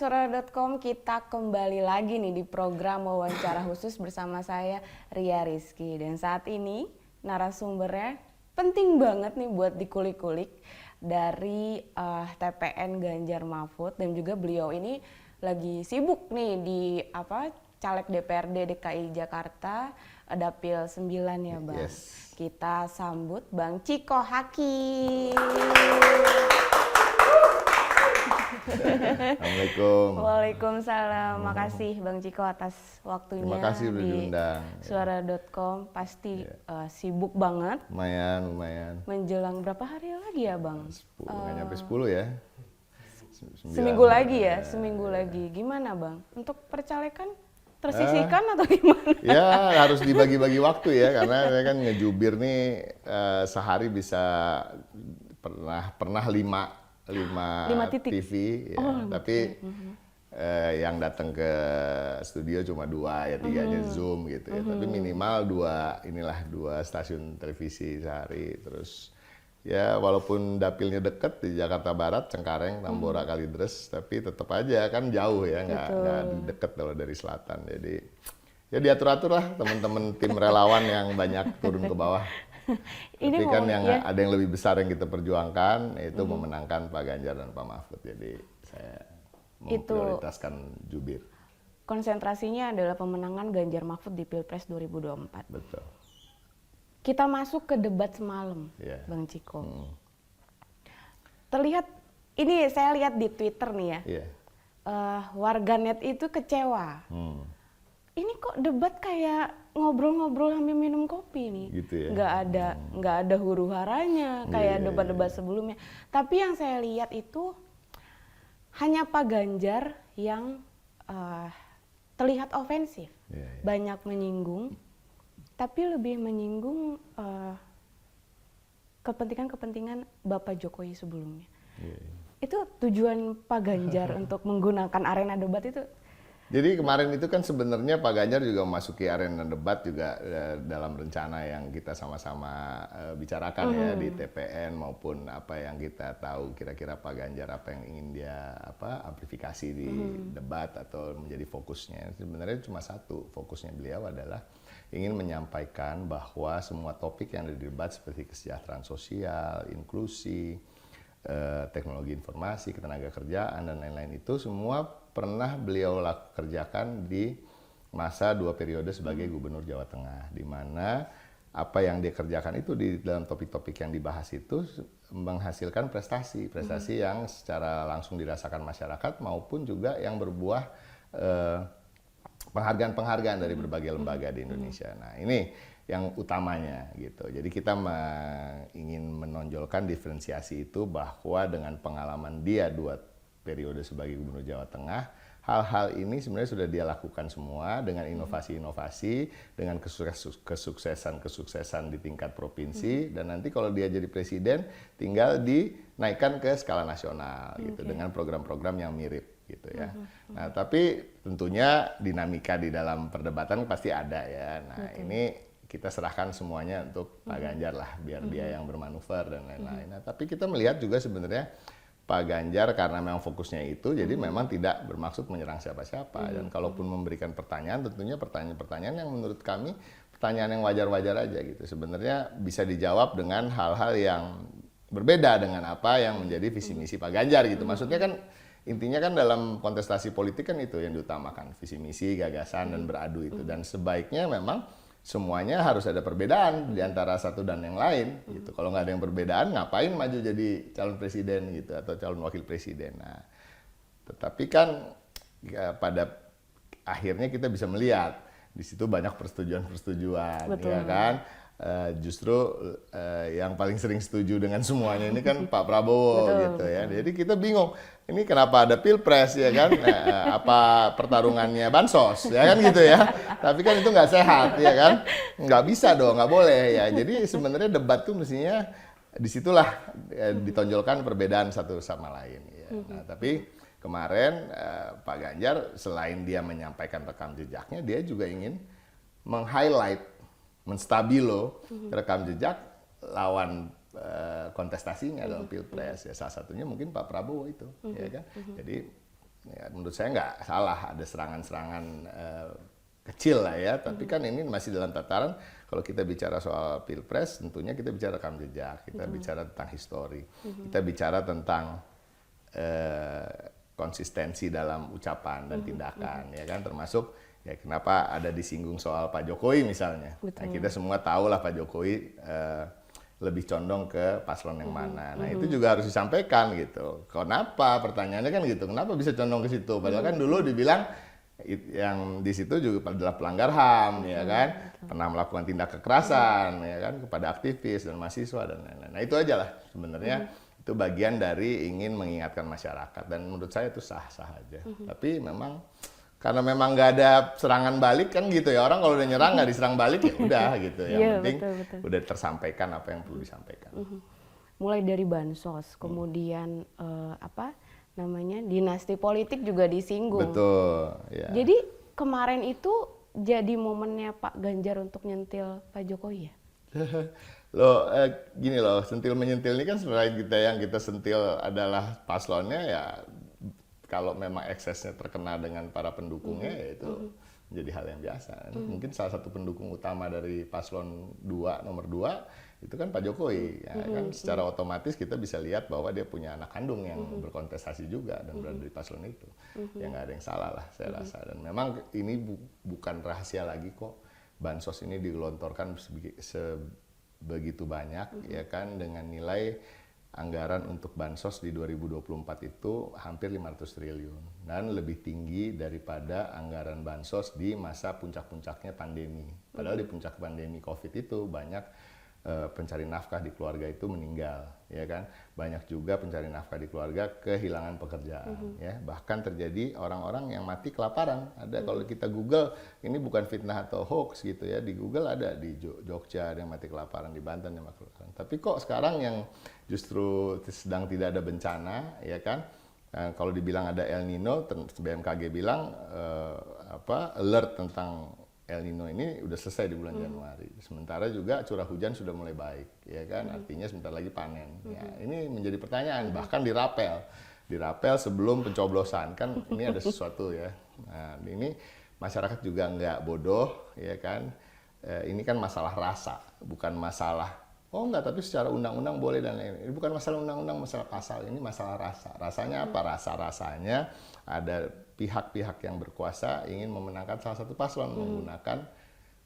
Suara.com, kita kembali lagi nih di program wawancara khusus bersama saya Ria Rizky. Dan saat ini narasumbernya penting banget nih buat dikulik-kulik dari TPN Ganjar Mahfud, dan juga beliau ini lagi sibuk nih di caleg DPRD DKI Jakarta, Dapil 9 ya Bang. Yes. Kita sambut Bang Ciko Hakim. Assalamualaikum. Waalaikumsalam. Makasih Bang Ciko atas waktunya. Terima kasih udah diundang. Suara.com. Pasti sibuk banget. Lumayan. Menjelang berapa hari lagi ya Bang? 10, nggak nyampe 10 ya. Seminggu lagi ya, seminggu lagi. Gimana Bang? Untuk percalekan tersisihkan atau gimana? Ya harus dibagi-bagi waktu ya, karena saya kan ngejubir nih sehari bisa pernah 5 titik. TV ya, tapi yang datang ke studio cuma 2 ya, 3-nya Zoom gitu ya. Tapi minimal 2 stasiun televisi sehari. Terus ya walaupun dapilnya deket di Jakarta Barat, Cengkareng, Tambora, Kalideres, tapi tetap aja kan jauh ya, nggak deket kalau dari selatan. Jadi ya diatur-atur lah teman-teman tim relawan yang banyak turun ke bawah. Tapi kan ada yang lebih besar yang kita perjuangkan, yaitu memenangkan Pak Ganjar dan Pak Mahfud. Jadi saya memprioritaskan jubir. Konsentrasinya adalah pemenangan Ganjar Mahfud di Pilpres 2024. Betul. Kita masuk ke debat semalam, Bang Ciko. Terlihat, ini saya lihat di Twitter nih ya, warganet itu kecewa. Ini kok debat kayak ngobrol-ngobrol sambil minum kopi nih, gitu ya? Nggak ada huru-haranya kayak debat-debat sebelumnya. Tapi yang saya lihat itu hanya Pak Ganjar yang terlihat ofensif, banyak menyinggung, tapi lebih menyinggung kepentingan-kepentingan Bapak Jokowi sebelumnya. Itu tujuan Pak Ganjar untuk menggunakan arena debat itu? Jadi kemarin itu kan sebenarnya Pak Ganjar juga memasuki arena debat juga dalam rencana yang kita sama-sama bicarakan ya di TPN, maupun apa yang kita tahu kira-kira Pak Ganjar apa yang ingin dia amplifikasi di debat atau menjadi fokusnya. Sebenarnya cuma satu, fokusnya beliau adalah ingin menyampaikan bahwa semua topik yang ada di debat seperti kesejahteraan sosial, inklusi, teknologi informasi, ketenagakerjaan, dan lain-lain itu semua pernah beliau kerjakan di masa 2 periode sebagai Gubernur Jawa Tengah, di mana apa yang dia kerjakan itu di dalam topik-topik yang dibahas itu menghasilkan prestasi yang secara langsung dirasakan masyarakat, maupun juga yang berbuah penghargaan-penghargaan dari berbagai lembaga di Indonesia. Nah ini yang utamanya gitu. Jadi kita ingin menonjolkan diferensiasi itu, bahwa dengan pengalaman dia 2 periode sebagai Gubernur Jawa Tengah, hal-hal ini sebenarnya sudah dia lakukan semua dengan inovasi-inovasi, dengan kesuksesan di tingkat provinsi, dan nanti kalau dia jadi presiden tinggal dinaikkan ke skala nasional gitu, dengan program-program yang mirip gitu ya. Nah, tapi tentunya dinamika di dalam perdebatan pasti ada ya. Nah, ini kita serahkan semuanya untuk Pak Ganjar lah, biar dia yang bermanuver dan lain-lain. Nah, tapi kita melihat juga sebenarnya Pak Ganjar karena memang fokusnya itu, jadi memang tidak bermaksud menyerang siapa-siapa. Dan kalaupun memberikan pertanyaan, tentunya pertanyaan-pertanyaan yang menurut kami pertanyaan yang wajar-wajar aja gitu. Sebenarnya bisa dijawab dengan hal-hal yang berbeda dengan apa yang menjadi visi misi Pak Ganjar gitu. Maksudnya kan intinya kan dalam kontestasi politik kan itu yang diutamakan, visi misi, gagasan, dan beradu itu. Dan sebaiknya memang semuanya harus ada perbedaan di antara satu dan yang lain gitu. Kalau nggak ada yang perbedaan, ngapain maju jadi calon presiden gitu atau calon wakil presiden. Nah, tetapi kan ya, pada akhirnya kita bisa melihat di situ banyak persetujuan-persetujuan, ya kan? Justru yang paling sering setuju dengan semuanya ini kan Pak Prabowo gitu ya. Jadi kita bingung, ini kenapa ada pilpres ya kan? Apa pertarungannya bansos ya kan gitu ya? Tapi kan itu nggak sehat ya kan? Nggak bisa dong, nggak boleh ya. Jadi sebenarnya debat tuh mestinya disitulah ditonjolkan perbedaan satu sama lain. Ya. Nah, tapi kemarin Pak Ganjar selain dia menyampaikan rekam jejaknya, dia juga ingin meng-highlight, menstabilo rekam jejak lawan kontestasinya dalam pilpres ya, salah satunya mungkin Pak Prabowo itu ya kan. Jadi ya menurut saya nggak salah ada serangan-serangan kecil lah ya, tapi kan ini masih dalam tataran kalau kita bicara soal pilpres, tentunya kita bicara rekam jejak, kita bicara tentang histori, kita bicara tentang konsistensi dalam ucapan dan tindakan, ya kan, termasuk ya kenapa ada disinggung soal Pak Jokowi misalnya. Nah, kita semua tahu lah Pak Jokowi lebih condong ke paslon yang mana. Nah, itu juga harus disampaikan gitu. Kenapa? Pertanyaannya kan gitu. Kenapa bisa condong ke situ? Padahal kan dulu dibilang yang di situ juga adalah pelanggar HAM, ya kan, pernah melakukan tindak kekerasan, ya kan, kepada aktivis dan mahasiswa dan lain-lain. Nah itu aja lah sebenarnya, itu bagian dari ingin mengingatkan masyarakat dan menurut saya itu sah-sah aja. Tapi memang karena memang nggak ada serangan balik kan gitu ya, orang kalau udah nyerang nggak diserang balik ya udah gitu. Yang penting udah tersampaikan apa yang perlu disampaikan. Mulai dari bansos, kemudian dinasti politik juga disinggung. Betul. Ya. Jadi kemarin itu jadi momennya Pak Ganjar untuk nyentil Pak Jokowi ya? Loh, gini loh, sentil menyentil ini kan selain kita yang kita sentil adalah paslonnya ya, kalau memang eksesnya terkena dengan para pendukungnya ya itu menjadi hal yang biasa. Mungkin salah satu pendukung utama dari paslon 2, nomor 2 itu kan Pak Jokowi, ya kan secara otomatis kita bisa lihat bahwa dia punya anak kandung yang berkontestasi juga dan berada di paslon itu. Ya nggak ada yang salah lah saya rasa. Dan memang ini bukan rahasia lagi kok, bansos ini digelontorkan sebegitu banyak, ya kan, dengan nilai anggaran untuk bansos di 2024 itu hampir 500 triliun dan lebih tinggi daripada anggaran bansos di masa puncak-puncaknya pandemi. Padahal di puncak pandemi COVID itu banyak pencari nafkah di keluarga itu meninggal, ya kan. Banyak juga pencari nafkah di keluarga kehilangan pekerjaan, ya. Bahkan terjadi orang-orang yang mati kelaparan. Ada kalau kita Google, ini bukan fitnah atau hoax gitu ya. Di Google ada di Jogja ada yang mati kelaparan, di Banten yang mati kelaparan. Tapi kok sekarang yang justru sedang tidak ada bencana, ya kan. Kalau dibilang ada El Nino, BMKG bilang alert tentang El Nino ini udah selesai di bulan Januari. Sementara juga curah hujan sudah mulai baik, ya kan? Artinya sebentar lagi panen. Ya, ini menjadi pertanyaan. Bahkan dirapel sebelum pencoblosan, kan ini ada sesuatu ya. Nah, ini masyarakat juga nggak bodoh, ya kan? Ini kan masalah rasa, bukan masalah tapi secara undang-undang boleh dan lain-lain. Ini bukan masalah undang-undang, masalah pasal. Ini masalah rasa. Rasanya apa? Rasanya ada pihak-pihak yang berkuasa ingin memenangkan salah satu paslon menggunakan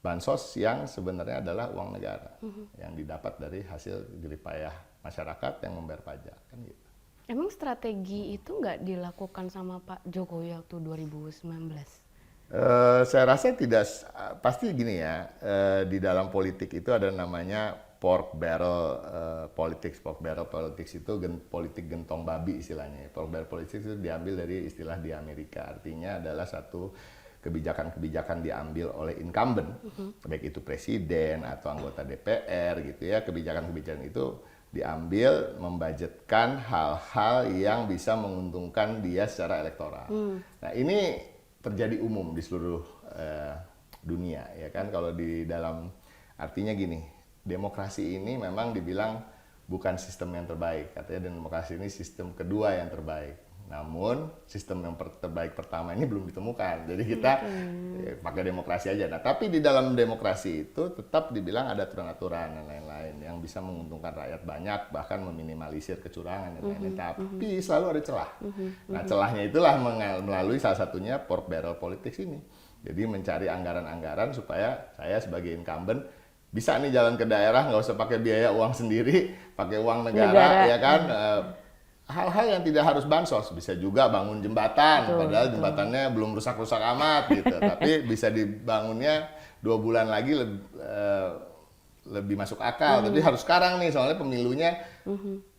bansos yang sebenarnya adalah uang negara yang didapat dari hasil jeripayah masyarakat yang membayar pajak, kan gitu. Emang strategi itu nggak dilakukan sama Pak Jokowi waktu 2019? Saya rasa tidak, pasti gini ya, di dalam politik itu ada namanya pork barrel politics itu politik gentong babi istilahnya. Pork barrel politics itu diambil dari istilah di Amerika, artinya adalah satu kebijakan-kebijakan diambil oleh incumbent, baik itu presiden atau anggota DPR gitu ya, kebijakan-kebijakan itu diambil membudgetkan hal-hal yang bisa menguntungkan dia secara elektoral. Nah ini terjadi umum di seluruh dunia, ya kan. Kalau di dalam, artinya gini, demokrasi ini memang dibilang bukan sistem yang terbaik, katanya demokrasi ini sistem kedua yang terbaik. Namun sistem yang terbaik pertama ini belum ditemukan, jadi kita pakai demokrasi aja. Nah tapi di dalam demokrasi itu tetap dibilang ada aturan-aturan dan lain-lain yang bisa menguntungkan rakyat banyak, bahkan meminimalisir kecurangan dan lain-lain. Tapi selalu ada celah. Nah celahnya itulah melalui salah satunya pork barrel politics ini. Jadi mencari anggaran-anggaran supaya saya sebagai incumbent bisa nih jalan ke daerah, nggak usah pakai biaya uang sendiri, pakai uang negara. Ya kan. Hal-hal yang tidak harus bansos, bisa juga bangun jembatan, padahal jembatannya belum rusak-rusak amat gitu, tapi bisa dibangunnya 2 bulan lagi lebih masuk akal, tapi harus sekarang nih soalnya pemilunya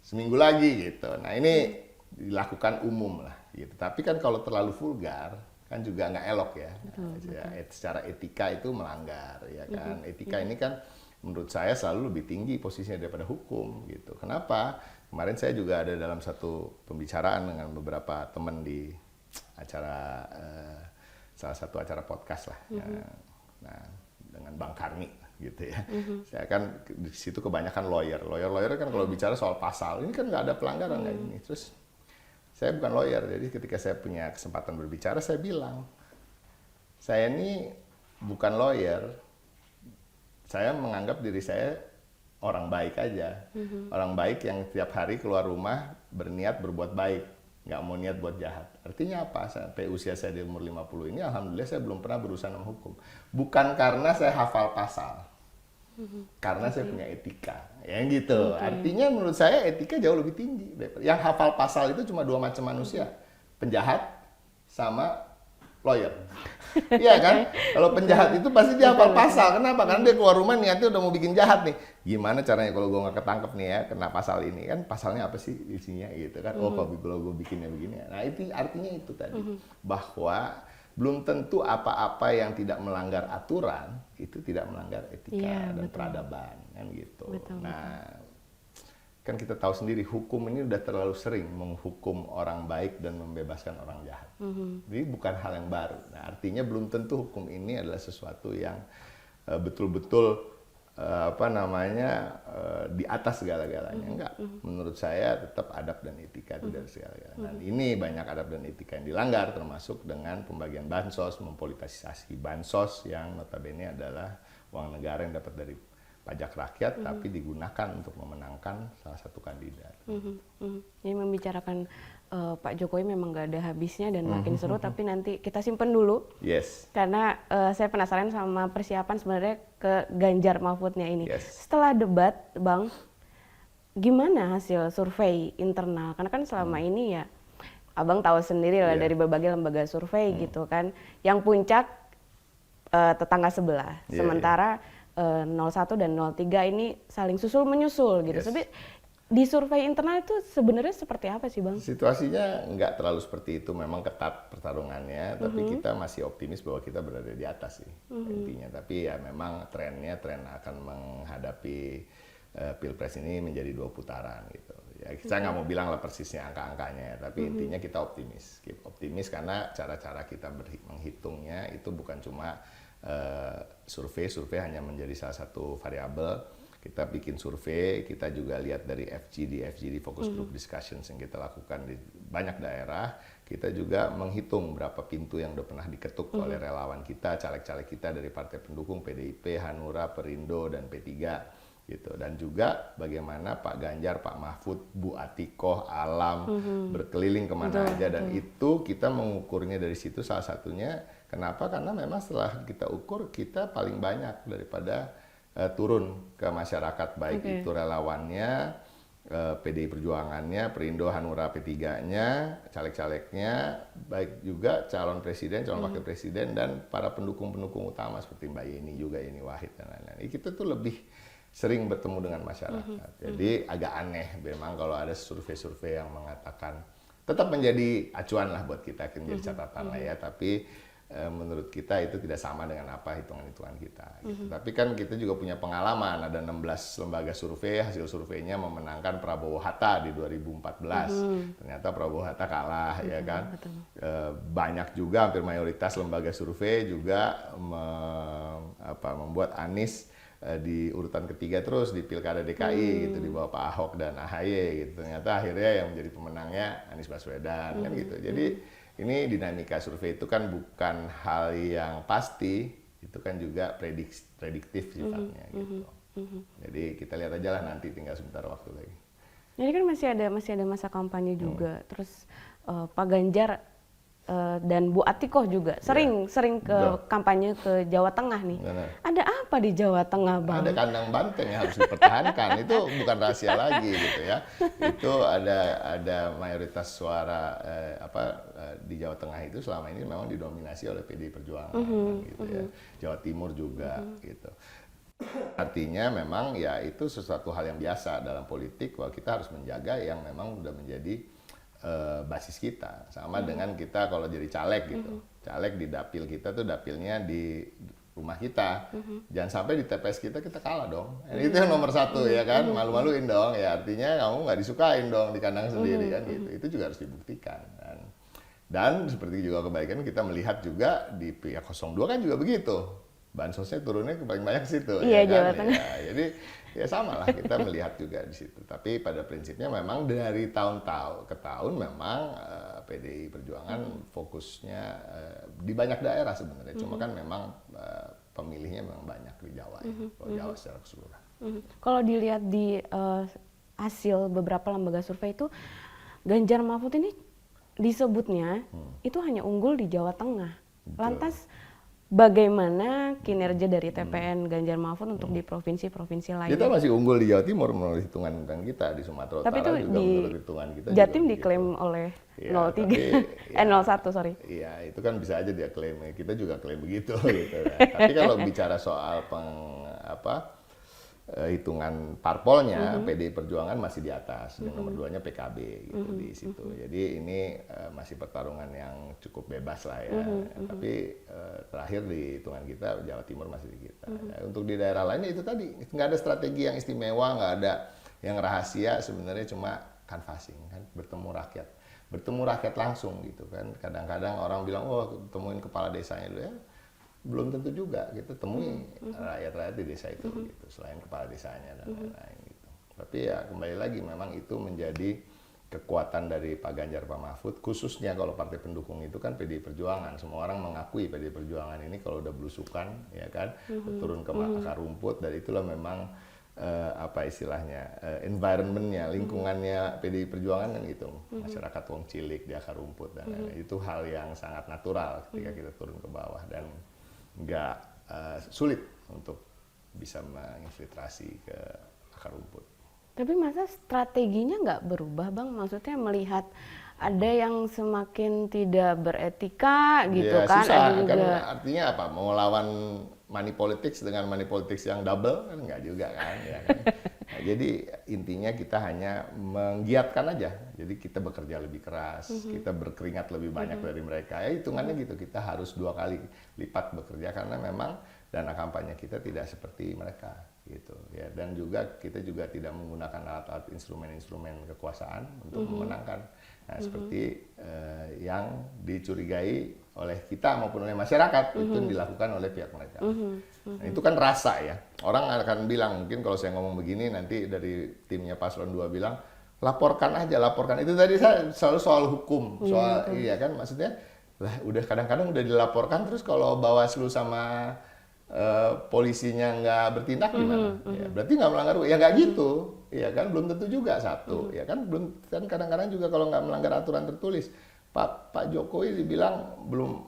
seminggu lagi gitu. Nah ini dilakukan umum lah gitu, tapi kan kalau terlalu vulgar kan juga nggak elok ya. Secara etika itu melanggar, ya kan. Etika ini kan menurut saya selalu lebih tinggi posisinya daripada hukum gitu. Kenapa? Kemarin saya juga ada dalam satu pembicaraan dengan beberapa teman di acara salah satu acara podcast lah, nah dengan Bang Karni gitu ya. Saya kan di situ kebanyakan lawyer kan kalau bicara soal pasal ini kan nggak ada pelanggaran kayak gini. Terus Saya bukan lawyer, jadi ketika saya punya kesempatan berbicara, saya bilang, saya ini bukan lawyer, saya menganggap diri saya orang baik aja. Orang baik yang tiap hari keluar rumah berniat berbuat baik, nggak mau niat buat jahat. Artinya apa? Sampai usia saya di umur 50 ini, alhamdulillah saya belum pernah berurusan sama hukum. Bukan karena saya hafal pasal, karena saya punya etika. Ya gitu. Artinya menurut saya etika jauh lebih tinggi. Yang hafal pasal itu cuma 2 macam manusia, penjahat sama lawyer. Iya kan? Kalau penjahat itu pasti dia hafal pasal. Kenapa? Karena dia keluar rumah niatnya udah mau bikin jahat nih. Gimana caranya kalau gue nggak ketangkep nih ya, kena pasal ini kan? Pasalnya apa sih isinya gitu kan? Oh, kalau gue bikinnya begini. Nah itu artinya itu tadi, bahwa belum tentu apa-apa yang tidak melanggar aturan itu tidak melanggar etika dan peradaban kan gitu. Nah, kan kita tahu sendiri hukum ini udah terlalu sering menghukum orang baik dan membebaskan orang jahat. Jadi bukan hal yang baru. Nah, artinya belum tentu hukum ini adalah sesuatu yang betul-betul di atas segala-galanya. Enggak. Menurut saya tetap adab dan etika itu dari segala-galanya. Dan ini banyak adab dan etika yang dilanggar, termasuk dengan pembagian bansos, mempolitisasi bansos yang notabene adalah uang negara yang dapat dari pajak rakyat, tapi digunakan untuk memenangkan salah satu kandidat. Jadi membicarakan Pak Jokowi memang nggak ada habisnya dan makin seru, tapi nanti kita simpen dulu. Yes. Karena saya penasaran sama persiapan sebenarnya ke Ganjar Mahfudnya ini. Yes. Setelah debat, Bang, gimana hasil survei internal? Karena kan selama ini ya, Abang tahu sendiri lah dari berbagai lembaga survei gitu kan, yang puncak tetangga sebelah. Sementara 01 dan 03 ini saling susul menyusul gitu. Tapi di survei internal itu sebenarnya seperti apa sih, Bang? Situasinya nggak terlalu seperti itu, memang ketat pertarungannya, tapi kita masih optimis bahwa kita berada di atas sih intinya. Tapi ya memang tren akan menghadapi Pilpres ini menjadi 2 putaran gitu. Ya, saya nggak mau bilang lah persisnya angka-angkanya, tapi intinya kita optimis. Optimis karena cara-cara kita menghitungnya itu bukan cuma survei hanya menjadi salah satu variabel. Kita bikin survei, kita juga lihat dari FGD focus group discussions yang kita lakukan di banyak daerah. Kita juga menghitung berapa pintu yang udah pernah diketuk oleh relawan kita, caleg-caleg kita dari partai pendukung PDIP, Hanura, Perindo, dan P3 gitu. Dan juga bagaimana Pak Ganjar, Pak Mahfud, Bu Atikoh, Alam berkeliling kemana aja, dan itu kita mengukurnya dari situ. Salah satunya kenapa? Karena memang setelah kita ukur, kita paling banyak daripada turun ke masyarakat, baik itu relawannya, PDI Perjuangannya, Perindo, Hanura, P3-nya, caleg-calegnya, baik juga calon presiden, calon wakil presiden, dan para pendukung-pendukung utama seperti Mbak Yeni juga, Yeni Wahid dan lain-lain. Kita tuh lebih sering bertemu dengan masyarakat. Jadi agak aneh memang kalau ada survei-survei yang mengatakan, tetap menjadi acuan lah buat kita, menjadi catatan lah ya, tapi menurut kita itu tidak sama dengan apa hitungan-hitungan kita. Gitu. Tapi kan kita juga punya pengalaman, ada 16 lembaga survei, hasil surveinya memenangkan Prabowo Hatta di 2014. Ternyata Prabowo Hatta kalah, ya kan. Banyak juga, hampir mayoritas lembaga survei juga membuat Anies di urutan ketiga terus di Pilkada DKI gitu, di bawah Pak Ahok dan AHY gitu. Ternyata akhirnya yang menjadi pemenangnya Anies Baswedan kan gitu. Jadi ini dinamika survei itu kan bukan hal yang pasti, itu kan juga prediktif sifatnya gitu. Jadi kita lihat aja lah nanti, tinggal sebentar waktu lagi. Jadi kan masih ada masa kampanye juga. Terus Pak Ganjar dan Bu Atikoh juga sering ke kampanye ke Jawa Tengah nih. Benar. Ada apa di Jawa Tengah, Bang? Ada kandang banteng yang harus dipertahankan. Itu bukan rahasia lagi gitu ya. Itu ada mayoritas suara di Jawa Tengah itu selama ini memang didominasi oleh PDI Perjuangan gitu ya. Jawa Timur juga gitu. Artinya memang ya itu sesuatu hal yang biasa dalam politik, bahwa kita harus menjaga yang memang udah menjadi basis kita. Sama dengan kita kalau jadi caleg gitu. Caleg di dapil kita tuh dapilnya di rumah kita. Jangan sampai di TPS kita kalah dong. Itu yang nomor 1 ya kan, malu-maluin dong. Ya artinya kamu nggak disukain dong di kandang sendiri kan gitu. Itu juga harus dibuktikan. Dan seperti juga kebaikan kita melihat juga di pihak 02 kan juga begitu. bansosnya turunnya paling banyak ke situ. Iya, Ya Jawa kan? Tengah. Ya, jadi ya sama lah kita melihat juga di situ. Tapi pada prinsipnya memang dari tahun ke tahun memang PDI Perjuangan fokusnya di banyak daerah sebenarnya. Cuma kan memang pemilihnya memang banyak di Jawa ya, kalau Jawa secara keseluruhan. Kalau dilihat di hasil beberapa lembaga survei itu, Ganjar Mahfud ini disebutnya itu hanya unggul di Jawa Tengah. Betul. Lantas bagaimana kinerja dari TPN Ganjar Mahfud untuk di provinsi-provinsi lain? Kita masih unggul di Jawa Timur menurut hitungan kita, di Sumatera Tapi Utara itu juga di menurut hitungan kita. Jatim juga diklaim begitu. oleh Ya, 03, tapi, ya, 01 sorry. Iya, itu kan bisa aja dia klaim. Kita juga klaim begitu gitu. Tapi kalau bicara soal hitungan parpolnya, PDI Perjuangan masih di atas. Yang nomor 2-nya PKB gitu di situ. Jadi ini masih pertarungan yang cukup bebas lah ya. Tapi terakhir di hitungan kita Jawa Timur masih di kita. Nah, untuk di daerah lainnya itu tadi nggak ada strategi yang istimewa, nggak ada yang rahasia, sebenarnya cuma canvassing kan, bertemu rakyat langsung gitu kan. Kadang-kadang orang bilang, oh temuin kepala desanya dulu ya. Belum tentu juga kita temui rakyat-rakyat di desa itu gitu, selain kepala desanya dan lain-lain gitu. Tapi ya kembali lagi memang itu menjadi kekuatan dari Pak Ganjar, Pak Mahfud, khususnya kalau partai pendukung itu kan PDI Perjuangan. Semua orang mengakui PDI Perjuangan ini kalau udah belusukan ya kan, turun ke akar rumput, dan itulah memang apa istilahnya, environmentnya, lingkungannya PDI Perjuangan kan gitu, masyarakat wong cilik di akar rumput dan lain-lain. Itu hal yang sangat natural ketika kita turun ke bawah dan nggak sulit untuk bisa menginfiltrasi ke akar rumput. Tapi masa strateginya nggak berubah, Bang? Maksudnya melihat ada yang semakin tidak beretika gitu Ya, kan? susah, Ada juga. kan artinya apa? Mau lawan money politics dengan money politics yang double kan nggak juga kan? Ya kan? Nah, jadi intinya kita hanya menggiatkan aja. Jadi kita bekerja lebih keras, kita berkeringat lebih banyak dari mereka. Ya hitungannya gitu, kita harus 2 kali lipat bekerja karena memang dana kampanye kita tidak seperti mereka gitu ya. Dan juga kita juga tidak menggunakan alat-alat instrumen-instrumen kekuasaan untuk memenangkan. Nah, seperti yang dicurigai oleh kita maupun oleh masyarakat itu dilakukan oleh pihak mereka. Nah, itu kan rasa ya. Orang akan bilang, mungkin kalau saya ngomong begini nanti dari timnya Paslon 2 bilang, laporkan aja, laporkan. Itu tadi saya selalu soal hukum, soal iya kan, maksudnya lah udah kadang-kadang udah dilaporkan, terus kalau Bawaslu sama polisinya nggak bertindak gimana? Ya, berarti nggak melanggar, ya nggak gitu, ya kan, belum tentu juga satu, ya kan, belum, kan kadang-kadang juga kalau nggak melanggar aturan tertulis, Pak Jokowi dibilang belum,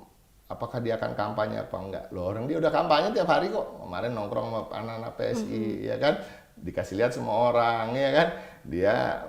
apakah dia akan kampanye apa enggak? Loh, orang dia udah kampanye tiap hari kok, kemarin nongkrong sama anak-anak PSI, ya kan, dikasih lihat semua orang, ya kan, dia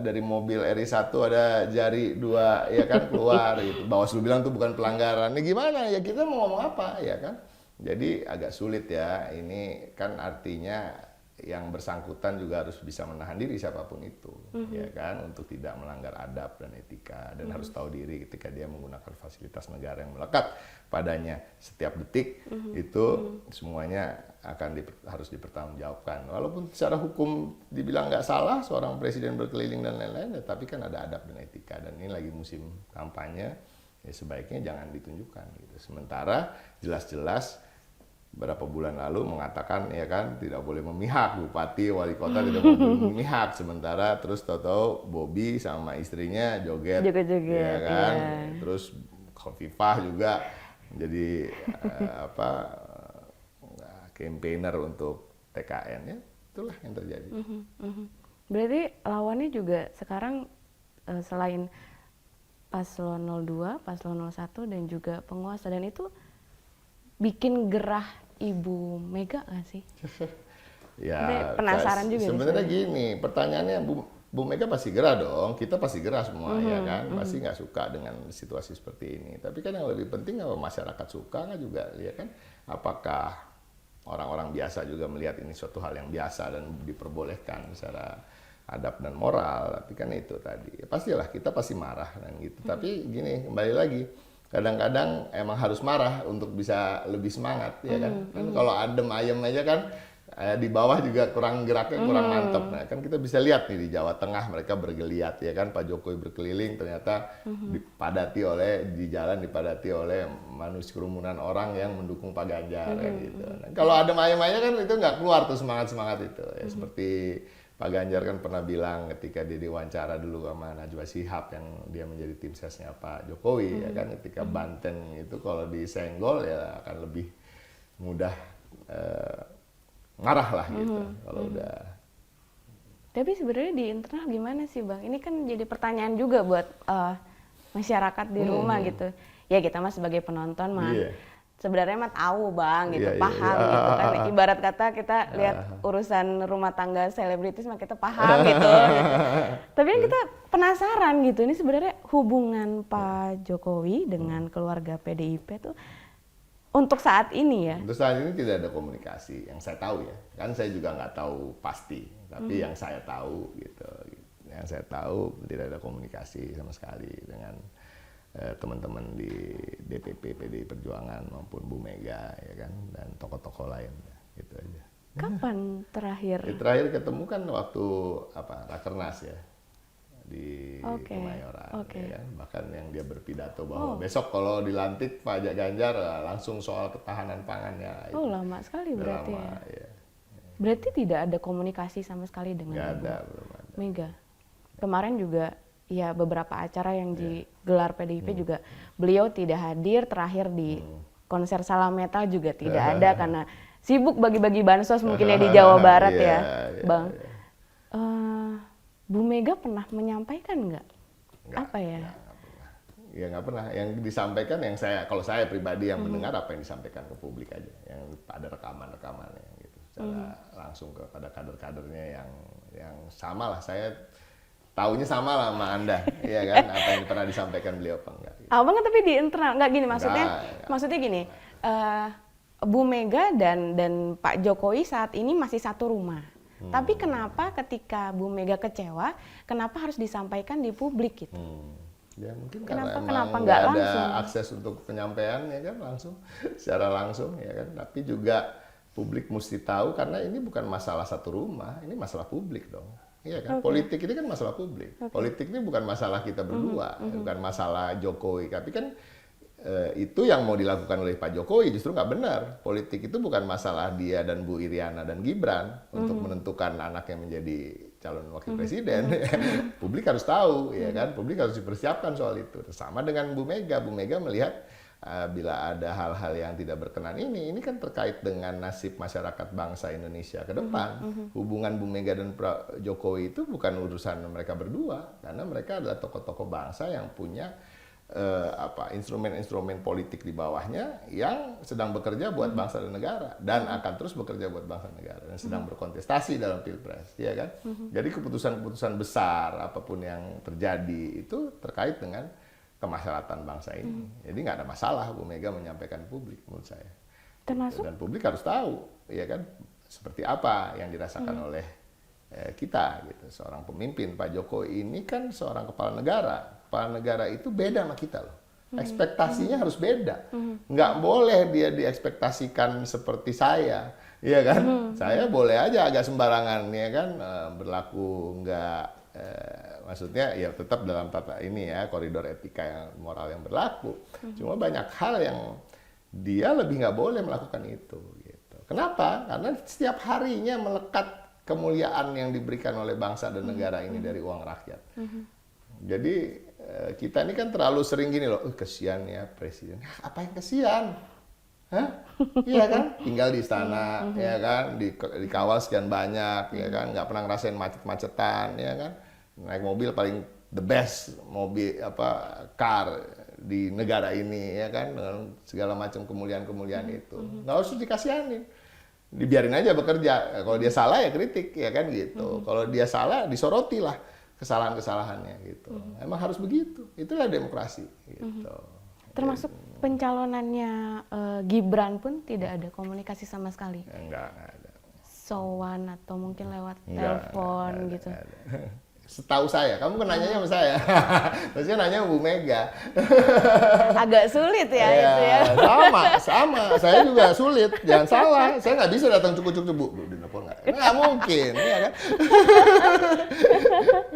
dari mobil RI1 ada jari 2, ya kan, keluar, gitu. Bawaslu bilang tuh bukan pelanggaran, ini gimana ya, kita mau ngomong apa, ya kan? Jadi agak sulit ya, ini kan artinya yang bersangkutan juga harus bisa menahan diri siapapun itu, ya kan, untuk tidak melanggar adab dan etika, dan harus tahu diri ketika dia menggunakan fasilitas negara yang melekat padanya setiap detik, itu semuanya akan harus dipertanggungjawabkan. Walaupun secara hukum dibilang nggak salah seorang presiden berkeliling dan lain-lain, ya, tapi kan ada adab dan etika, dan ini lagi musim kampanye, ya sebaiknya jangan ditunjukkan gitu. Sementara jelas-jelas berapa bulan lalu mengatakan ya kan tidak boleh memihak, bupati wali kota tidak boleh memihak, sementara terus tahu-tahu Bobby sama istrinya joget ya kan, terus Khofifah juga jadi campaigner untuk TKN, ya itulah yang terjadi. Berarti lawannya juga sekarang selain Paslon 02, Paslon 01 dan juga penguasa, dan itu bikin gerah Ibu Mega nggak sih? Ya, penasaran juga. Sebenarnya gini, pertanyaannya Bu Mega pasti gerah dong, kita pasti gerah semua ya kan, pasti nggak suka dengan situasi seperti ini. Tapi kan yang lebih penting apa masyarakat suka nggak juga, ya kan? Apakah orang-orang biasa juga melihat ini suatu hal yang biasa dan diperbolehkan secara adab dan moral? Tapi kan itu tadi, pastilah kita pasti marah dan gitu. Tapi gini, kembali lagi. Kadang-kadang emang harus marah untuk bisa lebih semangat, ya kan? Kan kalau adem ayem aja kan Di bawah juga kurang geraknya, kurang mantap. Nah, kan kita bisa lihat nih di Jawa Tengah mereka bergeliat ya kan, Pak Jokowi berkeliling ternyata dipadati oleh di jalan dipadati oleh manusia kerumunan orang yang mendukung Pak Ganjar ya gitu. Nah, kalau ada maya-maya kan itu nggak keluar tuh semangat-semangat itu. Ya, seperti Pak Ganjar kan pernah bilang ketika dia diwawancara dulu sama Najwa Shihab yang dia menjadi tim sesnya Pak Jokowi ya kan, ketika Banten itu kalau disenggol ya akan lebih mudah marah lah gitu kalau udah. Tapi sebenarnya di internal gimana sih Bang? Ini kan jadi pertanyaan juga buat masyarakat di rumah gitu. Ya kita mah sebagai penonton mah sebenarnya mah tahu Bang gitu, paham gitu kan. Ibarat kata kita lihat urusan rumah tangga selebritis mah kita paham gitu. Tapi kan kita penasaran gitu, ini sebenarnya hubungan Pak Jokowi dengan keluarga PDIP tuh untuk saat ini ya? Untuk saat ini tidak ada komunikasi, yang saya tahu ya. Kan saya juga nggak tahu pasti, tapi yang saya tahu gitu. Yang saya tahu tidak ada komunikasi sama sekali dengan teman-teman di DPP PDI Perjuangan maupun Bu Mega ya kan, dan tokoh-tokoh lain gitu aja. Kapan terakhir? Terakhir ketemu kan waktu Rakernas ya di Kemayoran ya kan? Bahkan yang dia berpidato bahwa besok kalau dilantik Pak Ganjar langsung soal ketahanan pangannya. Oh lama sekali berarti lama, ya. Berarti tidak ada komunikasi sama sekali dengan Nggak Ibu ada, belum ada. Mega. Kemarin juga ya beberapa acara yang digelar PDIP juga beliau tidak hadir, terakhir di konser Salam Metal juga tidak ada karena sibuk bagi-bagi bansos mungkin ya di Jawa Barat ya, Bang. Bu Mega pernah menyampaikan nggak? Apa ya? Ya nggak pernah. Yang disampaikan kalau saya pribadi yang mendengar apa yang disampaikan ke publik aja, yang ada rekaman-rekamannya gitu, secara langsung kepada kader-kadernya yang sama lah. Saya taunya sama lah sama Anda, ya kan? Apa yang pernah disampaikan beliau apa enggak? Gitu. Abang kan tapi di internal nggak gini maksudnya gini. Bu Mega dan Pak Jokowi saat ini masih satu rumah. Tapi kenapa ketika Bu Mega kecewa, kenapa harus disampaikan di publik gitu? Ya mungkin kenapa karena emang nggak ada langsung akses untuk penyampaian ya kan langsung, secara langsung ya kan. Tapi juga publik mesti tahu karena ini bukan masalah satu rumah, ini masalah publik dong. Iya kan, politik ini kan masalah publik. Politik ini bukan masalah kita berdua, bukan masalah Jokowi. Tapi kan itu yang mau dilakukan oleh Pak Jokowi justru nggak benar. Politik itu bukan masalah dia dan Bu Iriana dan Gibran untuk menentukan anak yang menjadi calon wakil presiden. Publik harus tahu, ya kan. Publik harus dipersiapkan soal itu. Sama dengan Bu Mega. Bu Mega melihat bila ada hal-hal yang tidak berkenan ini kan terkait dengan nasib masyarakat bangsa Indonesia ke depan. Hubungan Bu Mega dan Pak Jokowi itu bukan urusan mereka berdua, karena mereka adalah tokoh-tokoh bangsa yang punya instrumen-instrumen politik di bawahnya yang sedang bekerja buat bangsa dan negara dan akan terus bekerja buat bangsa dan negara dan sedang berkontestasi dalam pilpres, ya kan? Jadi keputusan-keputusan besar apapun yang terjadi itu terkait dengan kemaslahatan bangsa ini. Jadi nggak ada masalah Bu Mega menyampaikan publik menurut saya. Termasuk Dan publik harus tahu, ya kan? Seperti apa yang dirasakan oleh kita gitu. Seorang pemimpin, Pak Jokowi ini kan seorang kepala negara. Kepala negara itu beda sama kita loh. Ekspektasinya harus beda. Nggak boleh dia diekspektasikan seperti saya, ya kan? Saya boleh aja agak sembarangan, ya kan? Berlaku nggak, maksudnya ya tetap dalam tata ini ya, koridor etika yang moral yang berlaku. Cuma banyak hal yang dia lebih nggak boleh melakukan itu. Gitu. Kenapa? Karena setiap harinya melekat kemuliaan yang diberikan oleh bangsa dan negara ini dari uang rakyat. Jadi kita ini kan terlalu sering gini loh, kesian ya presiden. Apa yang kesian? Hah? Iya kan? Tinggal di istana, ya kan? Dikawal sekian banyak, ya kan? Nggak pernah ngerasain macet-macetan, ya kan? Naik mobil paling the best mobil car di negara ini, ya kan? Dengan segala macam kemuliaan-kemuliaan itu. Nggak usah dikasihanin. Dibiarin aja bekerja. Kalau dia salah ya kritik, ya kan gitu. Kalau dia salah disoroti lah kesalahan-kesalahannya gitu. Emang harus begitu. Itulah demokrasi gitu. termasuk pencalonannya Gibran pun tidak ada komunikasi sama sekali. Enggak ada. Sowan atau mungkin lewat telepon gitu. Enggak ada. Setahu saya, kamu kan nanyanya sama saya. Maksudnya nanya Bu Mega. Agak sulit ya Iya, itu ya. sama. Saya juga sulit. Jangan salah. Saya nggak bisa datang cukup-cukup, Bu, di telepon nggak? Nggak mungkin, ya kan?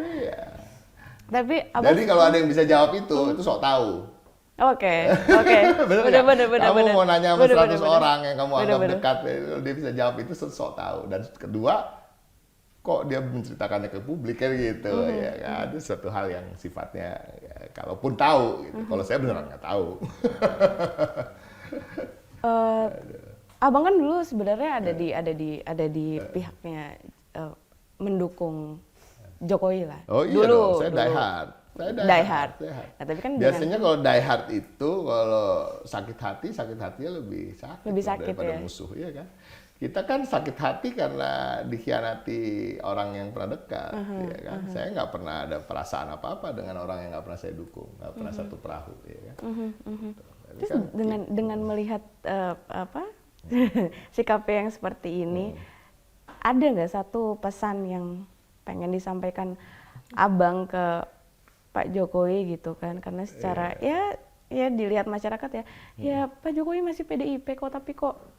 Iya. Tapi abang Jadi kalau ada yang bisa jawab itu sok tahu. Oke. Bener. Kamu mau nanya sama 100 bener. orang yang kamu anggap Bener. dekat, dia bisa jawab itu sok tahu. Dan kedua, kok dia menceritakannya ke publik kan gitu, ya kan? Itu suatu hal yang sifatnya, ya, kalaupun tahu, gitu. Kalau saya beneran nggak tahu. Abang kan dulu sebenarnya ada di pihaknya mendukung Jokowi lah. Oh iya dulu, dong, saya dulu. die hard. Die hard. Nah, tapi kan Biasanya kalau die hard itu, kalau sakit hatinya lebih sakit, Lebih sakit, daripada ya? musuh, ya kan? Kita kan sakit hati karena dikhianati orang yang pernah dekat, ya kan? Saya nggak pernah ada perasaan apa-apa dengan orang yang nggak pernah saya dukung, nggak pernah satu perahu, ya kan? Jadi Terus kan, dengan melihat sikapnya yang seperti ini, ada nggak satu pesan yang pengen disampaikan abang ke Pak Jokowi gitu kan? Karena secara ya dilihat masyarakat ya Pak Jokowi masih PDIP kok, tapi kok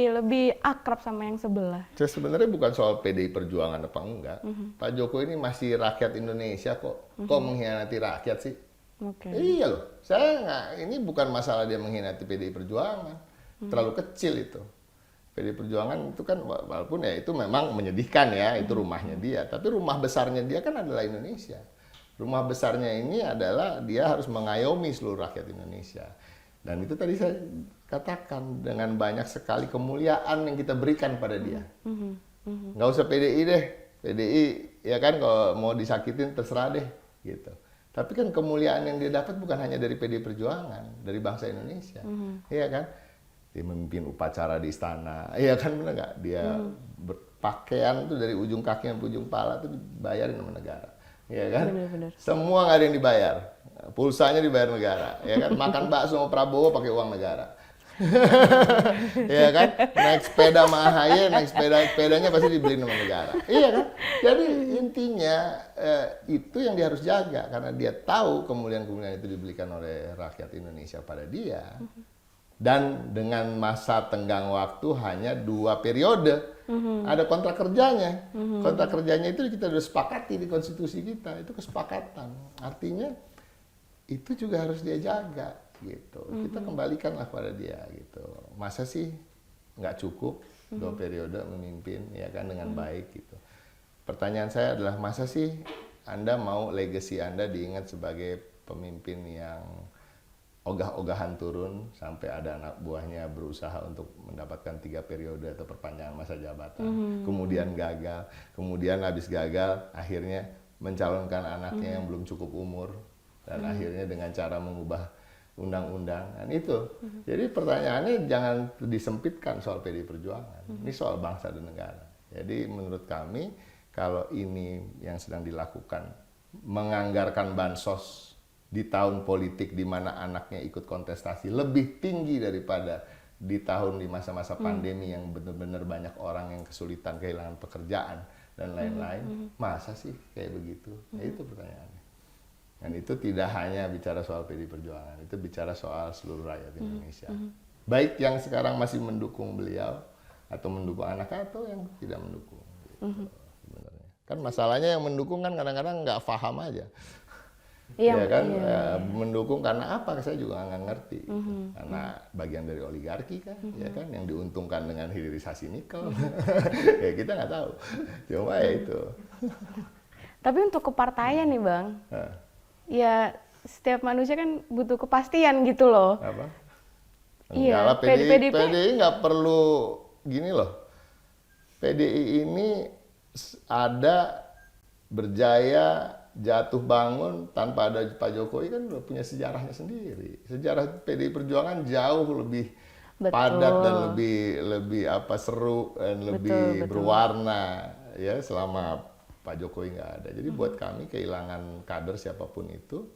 lebih akrab sama yang sebelah. sebenarnya bukan soal PDI Perjuangan apa enggak. Pak Jokowi ini masih rakyat Indonesia kok. Kok mengkhianati rakyat sih? Oke. Iya loh, saya nggak, ini bukan masalah dia mengkhianati PDI Perjuangan, terlalu kecil itu. PDI Perjuangan itu kan, walaupun ya itu memang menyedihkan ya, itu rumahnya dia, tapi rumah besarnya dia kan adalah Indonesia. Rumah besarnya ini adalah dia harus mengayomi seluruh rakyat Indonesia. Dan itu tadi saya katakan, dengan banyak sekali kemuliaan yang kita berikan pada dia. Nggak usah PDI deh, PDI ya kan kalau mau disakitin terserah deh, gitu. Tapi kan kemuliaan yang dia dapat bukan hanya dari PDI Perjuangan, dari bangsa Indonesia, iya kan? Dia memimpin upacara di istana, iya kan, benar nggak? Dia berpakaian tuh dari ujung kaki sampai ujung pala tuh dibayarin sama negara, iya kan? Benar. Semua nggak ada yang dibayar, pulsanya dibayar negara, ya kan? Makan bakso sama Prabowo pakai uang negara. Iya kan, naik sepeda sama AHY, naik sepedanya pasti dibeliin sama negara, iya kan? Jadi intinya itu yang dia harus jaga, karena dia tahu kemuliaan-kemuliaan itu diberikan oleh rakyat Indonesia pada dia, dan dengan masa tenggang waktu hanya 2 periode, ada kontrak kerjanya, kontrak kerjanya itu kita sudah sepakati di konstitusi kita, itu kesepakatan, artinya itu juga harus dia jaga. Gitu, kita kembalikanlah pada dia gitu. Masa sih nggak cukup 2 periode memimpin ya kan dengan baik gitu. Pertanyaan saya adalah, masa sih Anda mau legacy Anda diingat sebagai pemimpin yang ogah-ogahan turun sampai ada anak buahnya berusaha untuk mendapatkan 3 periode atau perpanjangan masa jabatan, kemudian gagal, kemudian habis gagal akhirnya mencalonkan anaknya yang belum cukup umur, dan akhirnya dengan cara mengubah undang-undang, kan itu. Jadi pertanyaannya jangan disempitkan soal PDI Perjuangan. Ini soal bangsa dan negara. Jadi menurut kami, kalau ini yang sedang dilakukan, menganggarkan bansos di tahun politik di mana anaknya ikut kontestasi lebih tinggi daripada di tahun di masa-masa pandemi yang benar-benar banyak orang yang kesulitan, kehilangan pekerjaan dan lain-lain, masa sih kayak begitu? Nah, itu pertanyaannya. Dan itu tidak hanya bicara soal PDI Perjuangan, itu bicara soal seluruh rakyat Indonesia. Baik yang sekarang masih mendukung beliau, atau mendukung anak, atau yang tidak mendukung. Gitu, sebenarnya. Kan masalahnya yang mendukung kan kadang-kadang nggak paham aja. Iya, Ya kan, iya. mendukung karena apa? Saya juga nggak ngerti. Karena bagian dari oligarki kan, ya kan, yang diuntungkan dengan hilirisasi nikel. Ya kita nggak tahu. Cuma ya itu. Tapi untuk kepartaian nih Bang, ya setiap manusia kan butuh kepastian gitu loh. Apa? Iya, Enggak lah, PDIP PDI nggak perlu gini loh. PDI ini ada, berjaya, jatuh bangun tanpa ada Pak Jokowi kan udah punya sejarahnya sendiri. Sejarah PDI Perjuangan jauh lebih padat dan lebih seru dan lebih berwarna ya selama Pak Jokowi nggak ada. Jadi buat kami kehilangan kader siapapun itu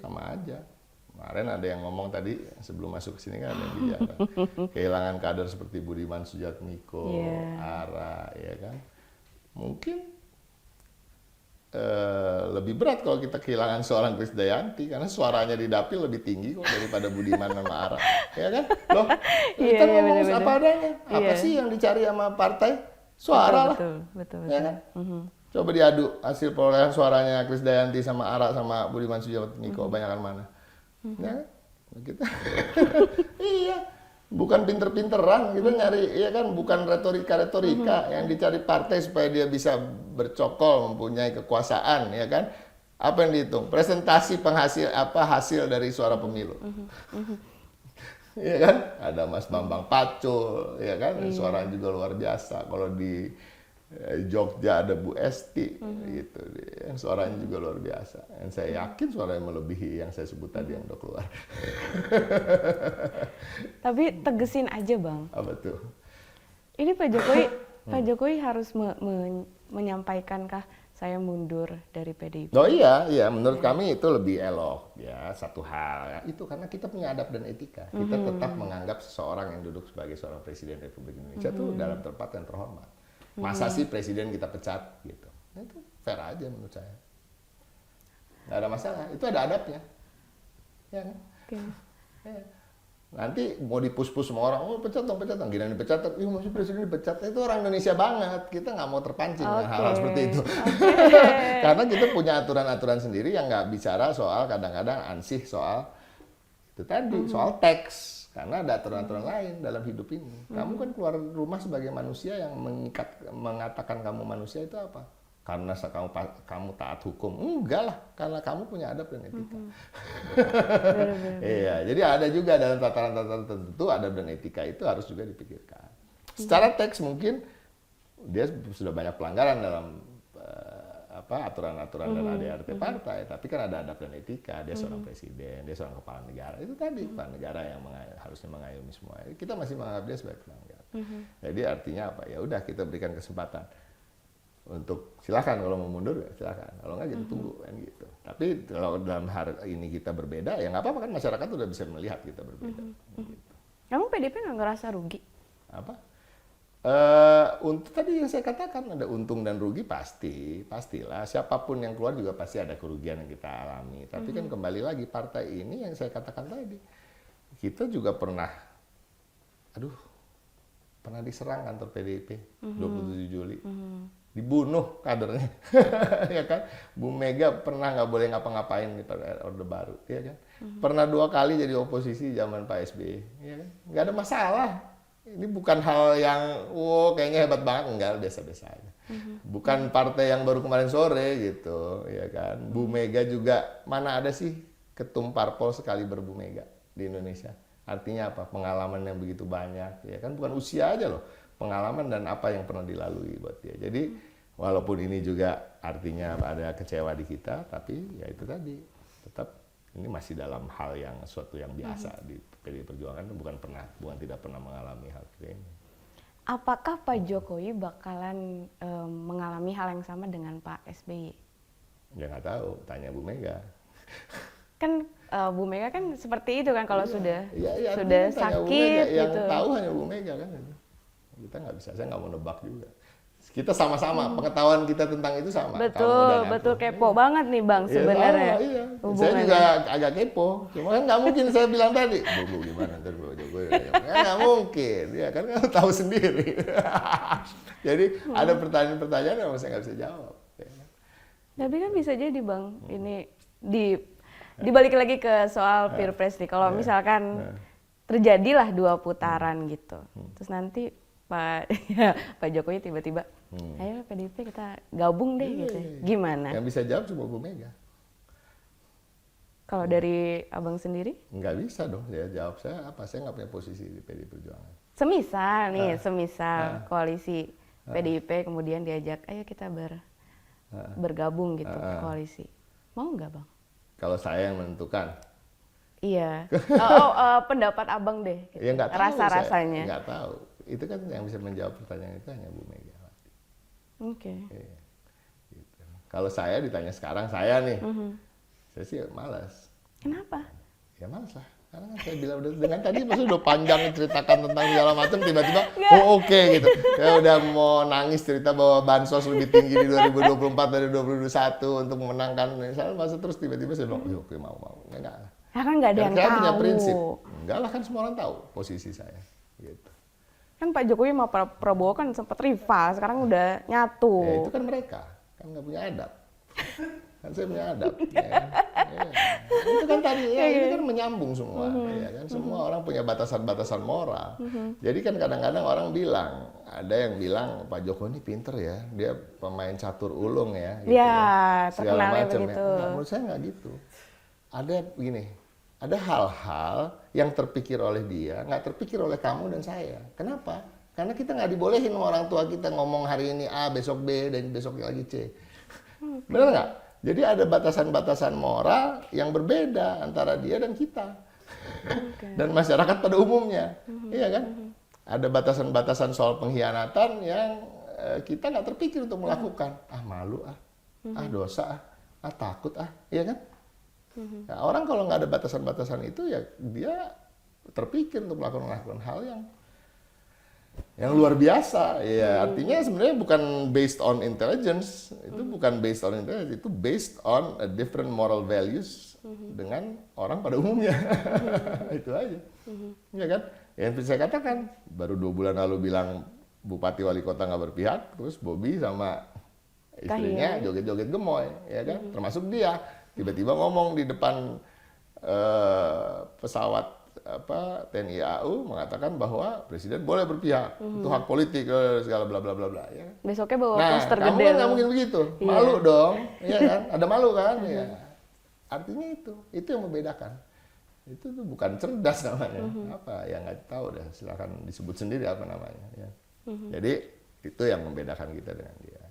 sama aja. Kemarin ada yang ngomong tadi sebelum masuk ke sini kan ada yang bicara kehilangan kader seperti Budiman Sujatmiko, Ara, ya kan. Mungkin lebih berat kalau kita kehilangan seorang Krisdayanti karena suaranya di dapil lebih tinggi kok daripada Budiman sama Ara, ya kan? Loh, Iya, kita iya, ngomong bener-bener. apa adanya. Apa Iya. sih yang dicari sama partai? Suara lah, Betul. ya kan? Coba diadu hasil perolehan suaranya Krisdayanti sama Ara sama Budiman Sujatmiko banyakan mana? Ya kan? Kita iya. Bukan pinter-pinteran, kita nyari, ya kan, bukan retorika-retorika yang dicari partai supaya dia bisa bercokol, mempunyai kekuasaan, ya kan? Apa yang dihitung? Presentasi penghasil hasil dari suara pemilu. Ya kan? Ada Mas Bambang Pacul, ya kan? Suaranya juga luar biasa. Kalau di Jogja ada Bu Esti, gitu. Yang suaranya juga luar biasa. Yang saya yakin suaranya melebihi yang saya sebut tadi yang udah keluar. Tapi tegesin aja Bang. Apa tuh? Ini Pak Jokowi harus menyampaikankah saya mundur dari PDIP? Oh iya, menurut kami itu lebih elok ya, satu hal. Itu karena kita punya adab dan etika. Kita tetap menganggap seseorang yang duduk sebagai seorang presiden Republik Indonesia itu dalam tempat yang terhormat. Masa sih presiden kita pecat gitu? Nah, itu fair aja menurut saya. Nggak ada masalah, itu ada adabnya. Ya kan? Oke. Ya. Nanti mau dipus-pus sama orang, oh pecat dong, gila dipecat, masih presiden dipecat, itu orang Indonesia banget, kita nggak mau terpancing dengan hal-hal seperti itu. Karena kita punya aturan-aturan sendiri yang nggak bicara soal kadang-kadang ansih soal itu tadi, soal teks. Karena ada aturan-aturan lain dalam hidup ini. Kamu kan keluar rumah sebagai manusia yang mengatakan kamu manusia itu apa? Karena kamu taat hukum. Enggak lah, karena kamu punya adab dan etika. Iya, jadi ada juga dalam tataran-tataran tertentu adab dan etika itu harus juga dipikirkan. Secara teks mungkin dia sudah banyak pelanggaran dalam aturan-aturan dan ADRT partai, tapi kan ada adab dan etika. Dia seorang presiden, dia seorang kepala negara. Itu tadi kepala negara yang harusnya mengayomi semua. Kita masih menganggap dia sebagai pelanggar. Jadi artinya apa? Ya udah kita berikan kesempatan untuk silakan kalau mau mundur ya silakan, kalau nggak kita tunggu kan gitu. Tapi kalau dalam hari ini kita berbeda ya nggak apa-apa kan, masyarakat udah bisa melihat kita berbeda. Gitu. Kamu PDIP nggak ngerasa rugi? Apa? Untuk tadi yang saya katakan ada untung dan rugi pastilah. Siapapun yang keluar juga pasti ada kerugian yang kita alami. Tapi kan kembali lagi partai ini yang saya katakan tadi, kita juga pernah diserang kantor PDIP 27 Juli. Dibunuh kadernya, ya kan? Bu Mega pernah nggak boleh ngapa-ngapain pada Orde Baru, ya kan? Pernah 2 kali jadi oposisi zaman Pak SBY, ya kan? Nggak ada masalah. Ini bukan hal yang, kayaknya hebat banget, enggak, biasa-biasa aja. Bukan partai yang baru kemarin sore gitu, ya kan? Bu Mega juga, mana ada sih ketum parpol sekali berbu Mega di Indonesia? Artinya apa? Pengalaman yang begitu banyak, ya kan? Bukan usia aja loh. Pengalaman dan apa yang pernah dilalui buat dia. Jadi walaupun ini juga artinya ada kecewa di kita, tapi ya itu tadi tetap ini masih dalam hal yang suatu yang biasa di PDI Perjuangan, bukan tidak pernah mengalami hal seperti ini. Apakah Pak Jokowi bakalan mengalami hal yang sama dengan Pak SBY? Ya nggak tahu, tanya Bu Mega. Kan Bu Mega kan seperti itu kan kalau sudah tanya sakit Bu Mega. Yang gitu. tahu hanya Bu Mega kan. Kita nggak bisa, saya nggak mau nebak juga. Kita sama-sama, pengetahuan kita tentang itu sama. Betul kepo banget nih Bang sebenarnya. Iya. Saya juga agak kepo. Cuma kan nggak mungkin saya bilang tadi, Bu gimana ntar Bu Jokowi? Kan nggak mungkin, ya kan kamu tahu sendiri. Jadi ada pertanyaan-pertanyaan yang saya nggak bisa jawab. Tapi kan bisa jadi Bang, ini dibalik lagi ke soal Pilpres nih. Kalau misalkan terjadilah 2 putaran gitu, terus nanti Pak Jokowi tiba-tiba, ayo PDIP kita gabung deh gitu. Gimana? Yang bisa jawab cuma Bu Mega. Kalau dari Abang sendiri? Nggak bisa dong, dia jawab saya apa? Saya nggak punya posisi di PDI Perjuangan. Semisal koalisi PDIP kemudian diajak, ayo kita bergabung gitu ke koalisi. Mau nggak Bang? Kalau saya yang menentukan. Iya. Pendapat Abang deh. Gitu. Ya nggak tahu. Rasa-rasanya. Nggak tahu. Itu kan yang bisa menjawab pertanyaan itu hanya Bu Mega. Oke. Iya. Gitu. Kalau saya ditanya sekarang, saya nih, saya sih malas. Kenapa? Ya malas lah. Karena kan saya bilang dengan tadi maksudnya udah panjang ceritakan tentang segala macam, tiba-tiba oh oke gitu. Saya udah mau nangis cerita bahwa bansos lebih tinggi di 2024 dari 2021 untuk memenangkan. Saya masa terus tiba-tiba saya bilang, oke mau. Enggak. Ya kan nggak ada yang Saya tahu. punya prinsip. Enggak lah, kan semua orang tahu posisi saya. Gitu. Kan Pak Jokowi sama Pak Prabowo kan sempat rival, sekarang udah nyatu. Ya, itu kan mereka, kan nggak punya adab. Kan saya punya adab. Ya. Itu kan tadi, ya, ini kan menyambung semua. Ya, kan? Semua orang punya batasan-batasan moral. Jadi kan kadang-kadang orang bilang, ada yang bilang Pak Jokowi ini pinter ya, dia pemain catur ulung ya. Gitu ya, segala terkenalnya macam begitu. ya. Nah, menurut saya nggak gitu. Ada begini, ada hal-hal yang terpikir oleh dia, nggak terpikir oleh kamu dan saya. Kenapa? Karena kita nggak dibolehin sama orang tua kita ngomong hari ini A, besok B, dan besok lagi C. Benar nggak? Jadi ada batasan-batasan moral yang berbeda antara dia dan kita. Dan masyarakat pada umumnya. Iya kan? Ada batasan-batasan soal pengkhianatan yang kita nggak terpikir untuk melakukan. Ah malu dosa takut iya kan? Nah, orang kalau nggak ada batasan-batasan itu ya dia terpikir untuk melakukan hal yang luar biasa. Ya artinya sebenarnya bukan based on intelligence, itu bukan based on intelligence, itu based on a different moral values dengan orang pada umumnya. Itu aja. Ya kan? Yang saya katakan baru 2 bulan lalu bilang bupati wali kota nggak berpihak, terus Bobby sama istrinya joget-joget gemoy, ya kan? Termasuk dia tiba-tiba ngomong di depan pesawat TNI AU mengatakan bahwa presiden boleh berpihak, itu hak politik segala bla bla bla bla ya. Besoknya bawa Nah, poster kamu gede. kan nggak mungkin begitu, malu dong, ya kan? Ada malu kan? Ya. Artinya itu yang membedakan. Itu tuh bukan cerdas namanya, apa ya nggak tahu deh, silakan disebut sendiri apa namanya. Ya. Jadi itu yang membedakan kita dengan dia.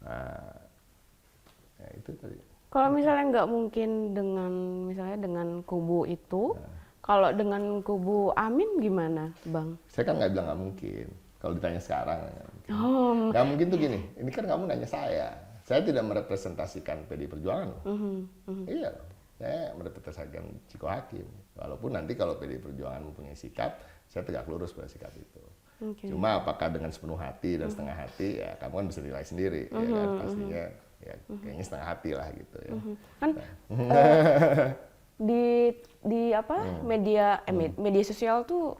Nah, ya itu tadi. Kalau misalnya nggak mungkin dengan kubu itu, kalau dengan kubu Amin gimana, Bang? Saya kan nggak bilang nggak mungkin. Kalau ditanya sekarang, nggak mungkin. Oh, Nggak mungkin tuh gini. Ini kan kamu nanya saya. Saya tidak merepresentasikan PDI Perjuangan. Iya, saya merepresentasikan Ciko Hakim. Walaupun nanti kalau PDI Perjuangan mempunyai sikap, saya tegak lurus pada sikap itu. okay. Cuma apakah dengan sepenuh hati dan setengah hati, ya kamu kan bisa nilai sendiri. Ya kan? Pastinya ya kayaknya setengah hati lah gitu ya. Kan di media sosial tuh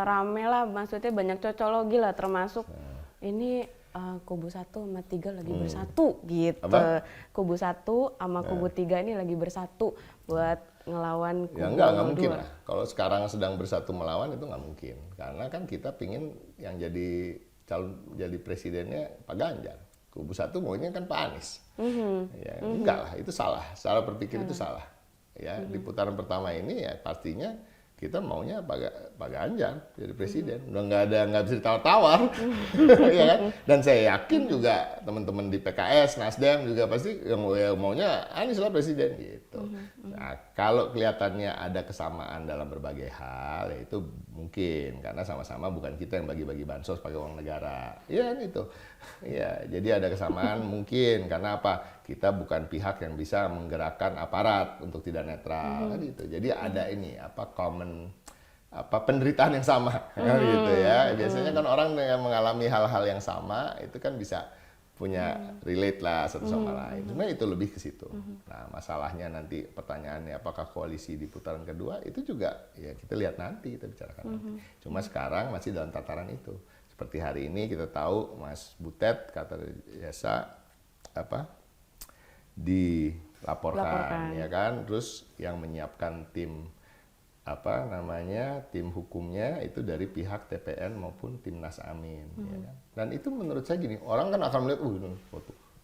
rame lah, maksudnya banyak cocologi lah, termasuk ini kubu 1 sama 3 lagi bersatu gitu. Apa? Kubu 1 sama kubu 3 ini lagi bersatu buat ngelawan kubu Ya nggak mungkin 2. lah. Kalau sekarang sedang bersatu melawan itu nggak mungkin. Karena kan kita pingin yang jadi jadi presidennya Pak Ganjar. Kubu 1 maunya kan Pak Anies. Ya, enggak lah, itu salah. Cara berpikir itu salah. Ya, di putaran pertama ini ya pastinya kita maunya Pak Ganjar jadi presiden. Udah nggak bisa ditawar-tawar, ya kan? Dan saya yakin juga teman-teman di PKS, Nasdem juga pasti yang maunya Anies lah presiden gitu. Nah, kalau kelihatannya ada kesamaan dalam berbagai hal, ya itu mungkin karena sama-sama bukan kita yang bagi-bagi bansos pakai uang negara, ya kan itu. Ya, jadi ada kesamaan mungkin karena apa? Kita bukan pihak yang bisa menggerakkan aparat untuk tidak netral, kan gitu. Jadi ada ini penderitaan yang sama, kan gitu ya. Biasanya kan orang yang mengalami hal-hal yang sama itu kan bisa punya relate lah satu sama lain. Cuma itu lebih ke situ. Nah, masalahnya nanti pertanyaannya apakah koalisi di putaran kedua itu juga ya kita lihat nanti, kita bicarakan nanti. Cuma sekarang masih dalam tataran itu. Seperti hari ini kita tahu Mas Butet kata biasa dilaporkan ya kan, terus yang menyiapkan tim tim hukumnya itu dari pihak TPN maupun Timnas Amin ya kan? Dan itu menurut saya gini, orang kan akan melihat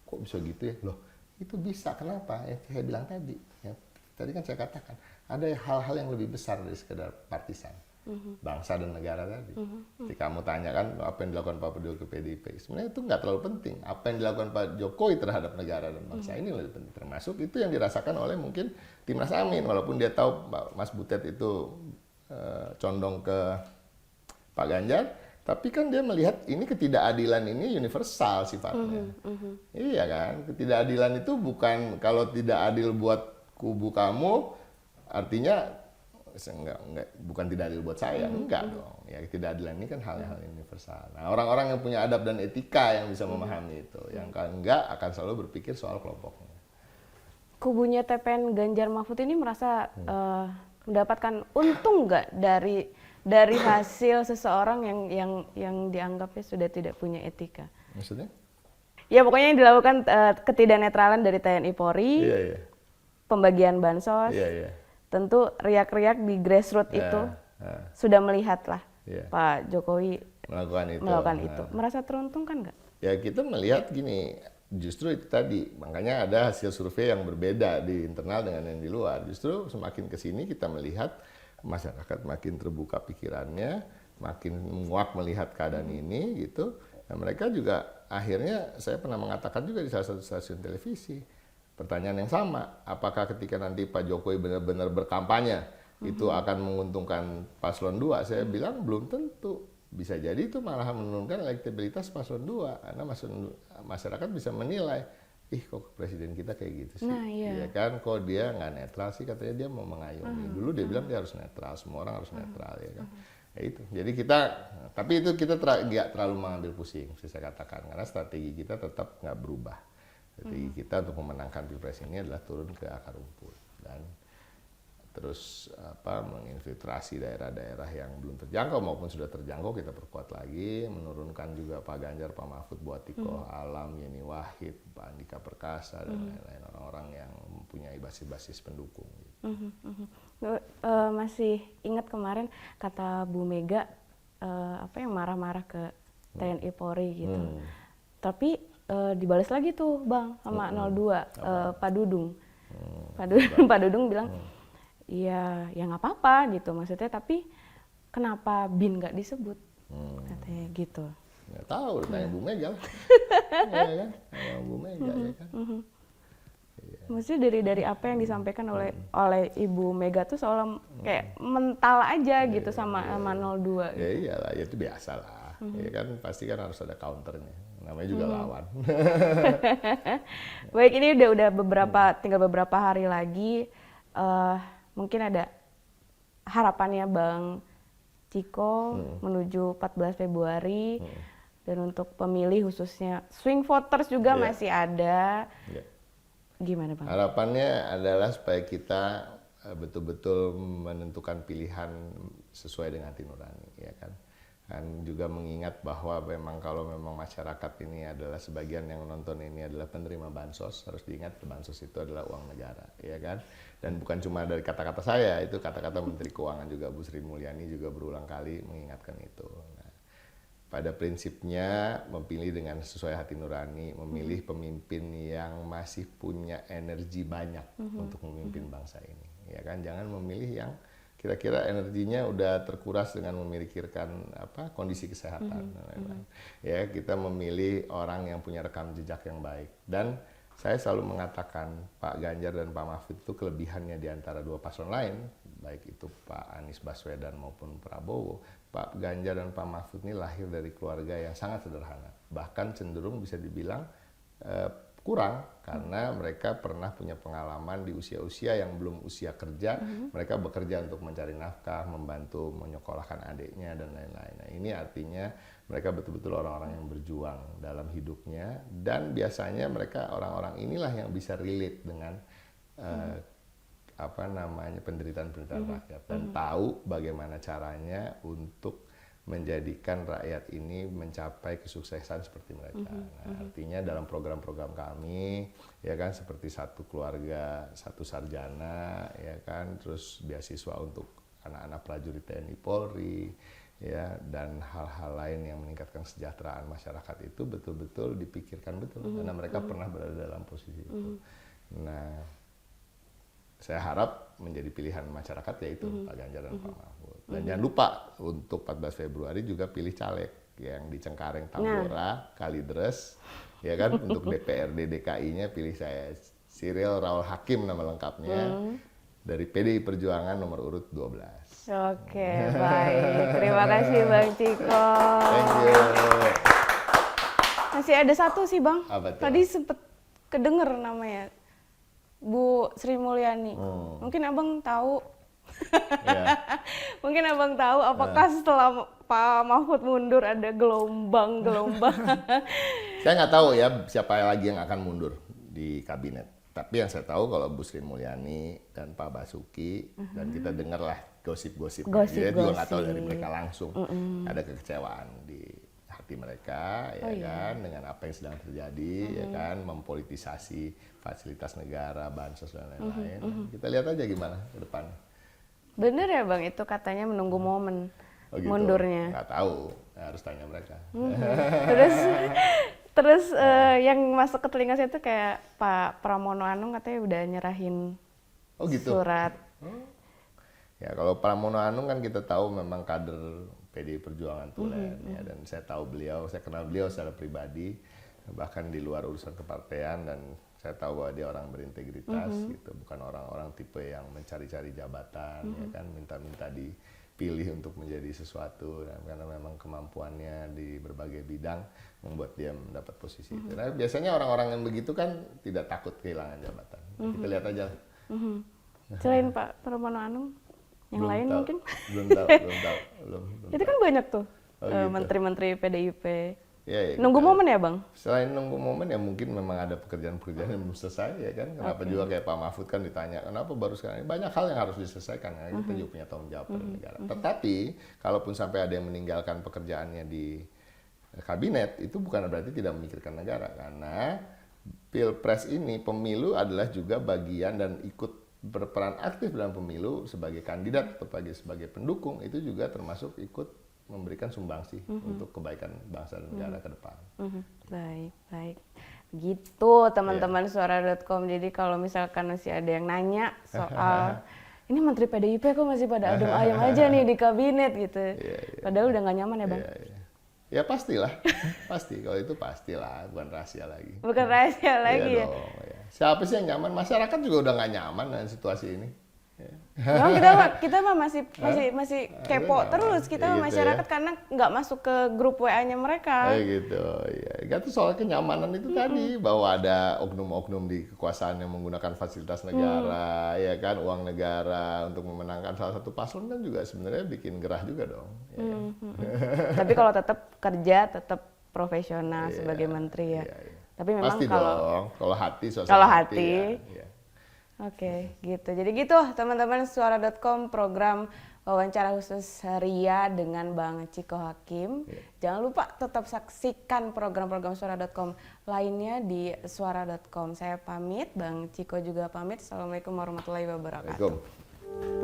kok bisa gitu ya, loh itu bisa, kenapa ya saya bilang tadi ya, tadi kan saya katakan ada hal-hal yang lebih besar dari sekedar partisan, bangsa dan negara tadi. Ketika kamu tanyakan apa yang dilakukan Pak Jokowi ke PDIP, sebenarnya itu nggak terlalu penting. Apa yang dilakukan Pak Jokowi terhadap negara dan bangsa ini lebih penting. Termasuk itu yang dirasakan oleh mungkin Timnas Amin, walaupun dia tahu Mas Butet itu condong ke Pak Ganjar, tapi kan dia melihat ini ketidakadilan ini universal sifatnya. Iya kan, ketidakadilan itu bukan kalau tidak adil buat kubu kamu, artinya bukan tidak adil buat saya, enggak dong. Ya tidak adilan ini kan hal-hal universal. Nah, orang-orang yang punya adab dan etika yang bisa memahami itu, yang enggak akan selalu berpikir soal kelompoknya. Kubunya TPN Ganjar Mahfud ini merasa mendapatkan untung nggak dari hasil seseorang yang dianggapnya sudah tidak punya etika? Maksudnya? Ya pokoknya yang dilakukan ketidaknetralan dari TNI Polri, Iya. pembagian bansos, Iya. tentu riak-riak di grassroots itu sudah melihat lah Pak Jokowi melakukan itu. Merasa teruntung kan nggak? Ya kita melihat gini, justru itu tadi, makanya ada hasil survei yang berbeda di internal dengan yang di luar. Justru semakin kesini kita melihat masyarakat makin terbuka pikirannya, makin muak melihat keadaan ini gitu. Dan mereka juga akhirnya, saya pernah mengatakan juga di salah satu stasiun televisi, pertanyaan yang sama, apakah ketika nanti Pak Jokowi benar-benar berkampanye itu akan menguntungkan paslon 2? Saya bilang belum tentu. Bisa jadi itu malah menurunkan elektabilitas paslon 2 karena masyarakat bisa menilai, kok presiden kita kayak gitu sih. Nah, iya. Ya kan, kok dia nggak netral sih, katanya dia mau mengayomi. Dulu dia bilang dia harus netral, semua orang harus netral ya kan. Ya itu. Jadi tapi itu kita nggak terlalu mengambil pusing, saya katakan, karena strategi kita tetap nggak berubah. Strategi kita untuk memenangkan Pilpres ini adalah turun ke akar rumput dan terus menginfiltrasi daerah-daerah yang belum terjangkau maupun sudah terjangkau, kita perkuat lagi, menurunkan juga Pak Ganjar, Pak Mahfud, buat Tiko Alam, Yeni Wahid, Pak Andika Perkasa dan lain-lain, orang-orang yang mempunyai basis-basis pendukung. Masih ingat kemarin kata Bu Mega yang marah-marah ke TNI Polri gitu. Tapi dibalas lagi tuh Bang sama 02 Pak Dudung. Pak Dudung bilang ya nggak apa-apa gitu maksudnya, tapi kenapa BIN nggak disebut katanya gitu. Nggak tahu, tanya Bu Mega. Ya kan, tanya Bu Mega ya kan. Maksudnya dari apa yang disampaikan oleh Ibu Mega tuh seolah kayak mental aja gitu sama 02. Ya iyalah, ya itu biasa lah. Ya kan pasti kan harus ada counternya. Namanya juga lawan. Baik, ini udah tinggal beberapa hari lagi. Mungkin ada harapannya Bang Ciko menuju 14 Februari dan untuk pemilih khususnya swing voters juga masih ada. Gimana Bang? Harapannya adalah supaya kita betul-betul menentukan pilihan sesuai dengan hati nurani, ya kan. Dan juga mengingat bahwa kalau memang masyarakat ini adalah sebagian yang menonton ini adalah penerima bansos, harus diingat bansos itu adalah uang negara, ya kan. Dan bukan cuma dari kata-kata saya, itu kata-kata Menteri Keuangan juga Bu Sri Mulyani juga berulang kali mengingatkan itu. Nah, pada prinsipnya memilih dengan sesuai hati nurani, memilih pemimpin yang masih punya energi banyak untuk memimpin bangsa ini, ya kan. Jangan memilih yang kira-kira energinya udah terkuras dengan memikirkan kondisi kesehatan. Ya, kita memilih orang yang punya rekam jejak yang baik. Dan saya selalu mengatakan Pak Ganjar dan Pak Mahfud itu kelebihannya di antara dua paslon lain, baik itu Pak Anies Baswedan maupun Prabowo. Pak Ganjar dan Pak Mahfud ini lahir dari keluarga yang sangat sederhana. Bahkan cenderung bisa dibilang kurang karena mereka pernah punya pengalaman di usia-usia yang belum usia kerja. Mereka bekerja untuk mencari nafkah, membantu menyekolahkan adiknya dan lain-lain. Nah, ini artinya mereka betul-betul orang-orang yang berjuang dalam hidupnya, dan biasanya mereka orang-orang inilah yang bisa relate dengan penderitaan-penderitaan rakyat dan tahu bagaimana caranya untuk menjadikan rakyat ini mencapai kesuksesan seperti mereka. Nah, artinya dalam program-program kami, ya kan, seperti satu keluarga, satu sarjana, ya kan, terus beasiswa untuk anak-anak prajurit TNI Polri, ya, dan hal-hal lain yang meningkatkan kesejahteraan masyarakat itu betul-betul dipikirkan betul karena mereka pernah berada dalam posisi itu. Nah, saya harap menjadi pilihan masyarakat yaitu Pak Ganjar dan Pak Mahfud. Dan jangan lupa untuk 14 Februari juga pilih caleg yang di Cengkareng, Tambora, Kalideres, ya kan. Untuk DPRD DKI-nya pilih saya, Cyril Raul Hakim nama lengkapnya, dari PDI Perjuangan nomor urut 12. Oke, baik. Terima kasih Bang Ciko. Thank you. Masih ada satu sih Bang. Apa tuh? Tadi sempet kedenger namanya. Bu Sri Mulyani. Mungkin Abang tahu Ya. Mungkin Abang tahu apakah setelah Pak Mahfud mundur ada gelombang-gelombang. Saya nggak tahu ya siapa lagi yang akan mundur di kabinet. Tapi yang saya tahu kalau Bu Sri Mulyani dan Pak Basuki dan kita dengarlah gosip-gosip. Dia juga nggak tahu dari mereka langsung. Ada kekecewaan di hati mereka, ya kan, dengan apa yang sedang terjadi, ya kan, mempolitisasi fasilitas negara, bansos dan lain-lain. Kita lihat aja gimana ke depan. Bener ya Bang, itu katanya menunggu momen Gitu. mundurnya. Nggak tahu, harus tanya mereka. Terus yang masuk ke telinga saya tuh kayak Pak Pramono Anung katanya udah nyerahin gitu. surat. Ya kalau Pramono Anung kan kita tahu memang kader PDI Perjuangan tulen, ya, dan saya tahu beliau, saya kenal beliau secara pribadi, bahkan di luar urusan kepartean, dan saya tahu bahwa dia orang berintegritas, gitu, bukan orang-orang tipe yang mencari-cari jabatan, ya kan, minta-minta dipilih untuk menjadi sesuatu, dan karena memang kemampuannya di berbagai bidang membuat dia mendapat posisi itu. Nah, biasanya orang-orang yang begitu kan tidak takut kehilangan jabatan. Kita lihat aja. Selain Pak Pramono Anung, yang lain tahu. mungkin? Belum tahu. Itu kan banyak tuh gitu. menteri-menteri PDIP. Ya, Nunggu momen ya Bang? Selain nunggu momen ya mungkin memang ada pekerjaan-pekerjaan yang belum selesai ya kan. Kenapa juga kayak Pak Mahfud kan ditanya, kenapa baru sekarang? Banyak hal yang harus diselesaikan, karena kita juga punya tanggung jawab pada negara. Tetapi, kalaupun sampai ada yang meninggalkan pekerjaannya di kabinet, itu bukan berarti tidak memikirkan negara. Karena Pilpres ini, pemilu adalah juga bagian dan ikut berperan aktif dalam pemilu sebagai kandidat atau sebagai pendukung, itu juga termasuk ikut memberikan sumbangsi untuk kebaikan bangsa dan negara ke depan. Baik. Gitu teman-teman suara.com. Jadi kalau misalkan masih ada yang nanya soal ini menteri PDIP kok masih pada adem ayem aja nih di kabinet gitu. Padahal udah nggak nyaman ya Bang? Ya pastilah, pasti. Kalau itu pastilah, bukan rahasia lagi. Bukan rahasia lagi ya? Dong, ya. Siapa sih yang nyaman? Masyarakat juga udah nggak nyaman dengan situasi ini. Memang kita mah masih kepo terus kita gitu masyarakat ya? karena nggak masuk ke grup WA-nya mereka. Gitu, ya. Itu soal kenyamanan itu tadi, bahwa ada oknum-oknum di kekuasaan yang menggunakan fasilitas negara, ya kan, uang negara untuk memenangkan salah satu paslon kan juga sebenarnya bikin gerah juga dong. Ya. Tapi kalau tetap kerja, tetap profesional sebagai menteri ya. Tapi memang pasti dong, kalau hati, kalau hati. Ya. Oke, gitu. Jadi gitu teman-teman suara.com, program wawancara khusus Ria dengan Bang Chiko Hakim. Jangan lupa tetap saksikan program-program suara.com lainnya di suara.com. Saya pamit, Bang Chiko juga pamit. Assalamualaikum warahmatullahi wabarakatuh. Assalamualaikum.